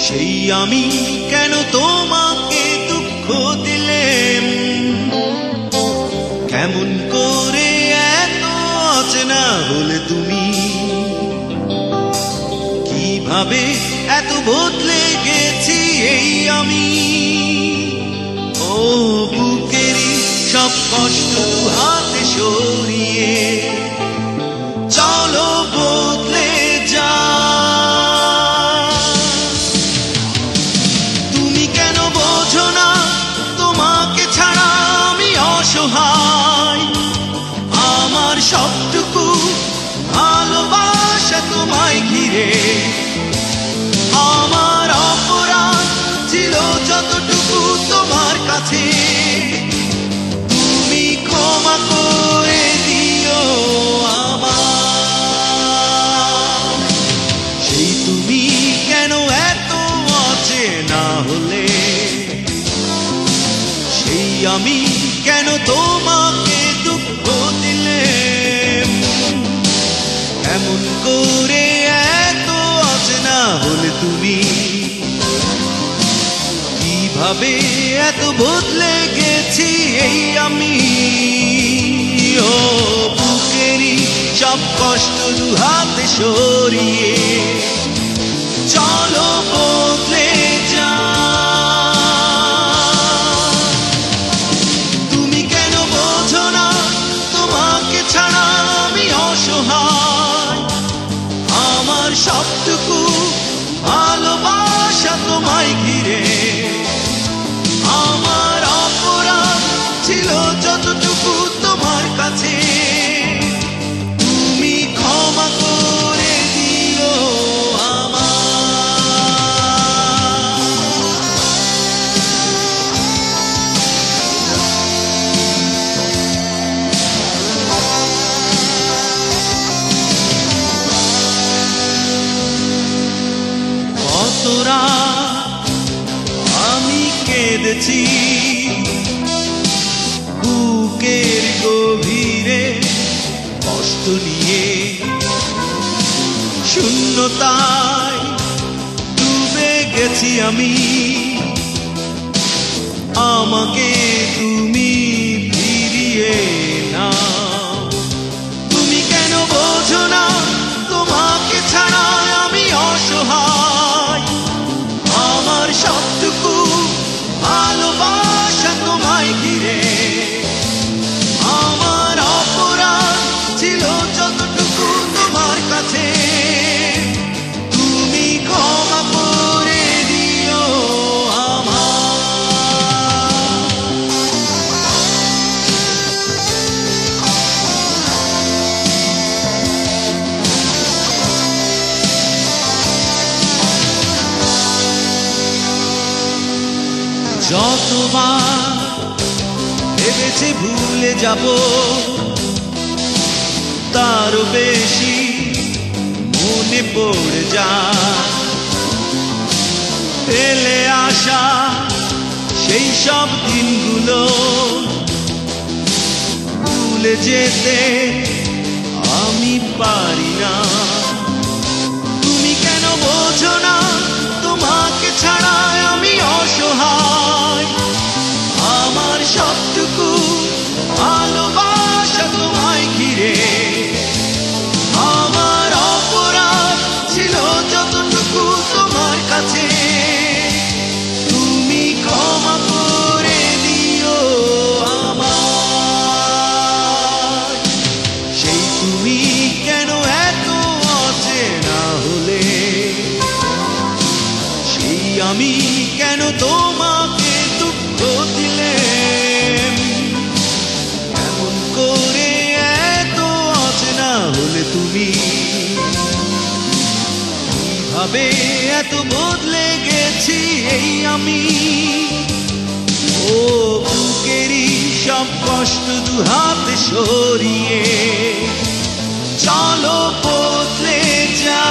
সেই আমি কেন তোমাকে দুঃখ দিলেম, কেমন করে এত অচেনা হলে তুমি, কিভাবে এত বদলে গেছি এই আমি। ও বুকেরই সব কষ্ট হাতে সরিয়ে চলো বদলে যা। তুমি কেন বোঝো না তোমাকে ছাড়া আমি অসহায়, আমার সবটুকু ভালোবাসা তোমায় ঘিরে। আমার অপরাধ ছিল যতটুকু তোমার কাছে, তুমি ক্ষমা করে দিও আমার। সেই তুমি কেন এত অচেনা হলে, সেই আমি কেন তোমাকে দুঃখ দিলেম, এমন করে এত অচেনা হলে তুমি, কিভাবে এত বদলে গেছি এই আমি। ও বুকেরই সব কষ্ট দুহাতে সরিয়ে চলো বদলে যা। তুমি কেন বোঝো না তোমাকে ছাড়া আমি অসহায়, আমার সবটুকু ভালোবাসা তোমায় ঘিরে। আমার অপরাধ ছিল যতটুকু তোমার কাছে, তুমি ক্ষমা করে দিও আমার। কতরা আমি কেঁদেছি বুকের গভীরে কষ্ট নিয়ে, শূন্যতায় ডুবে গেছি আমি। আমাকে তুমি ফিরিয়ে নাও। তুমি কেন বোঝো না তোমাকে ছাড়া আমি অসহায়, আমার সবটুকু ভালোবাসা তোমায় ঘিরে। আমার অপরাধ ছিল যতটুকু তোমার কাছে, তুমি ক্ষমা করে দিও আমার। যতবার ভেবেছি ভুলে যাব, তারও বেশি মনে পড়ে যায় ফেলে আসা সেই সব দিনগুলো। ভুলে যেতে আমি পারি না। তুমি কেন বোঝো না তোমাকে ছাড়া আমি অসহায়, আমার সবটুকু ভালোবাসা তোমায় ঘিরে। আমার অপরাধ ছিল যতটুকু তোমার কাছে, তুমি ক্ষমা করে দিও আমার। সেই তুমি কেন এত অচেনা হলে, সেই আমি কেন তোমাকে দুঃখ দিলেম, এমন করে এত অচেনা হলে তুমি, কিভাবে এত বদলে গেছি এই আমি। ও বুকেরই সব কষ্ট দুহাতে সরিয়ে চলো বদলে যা।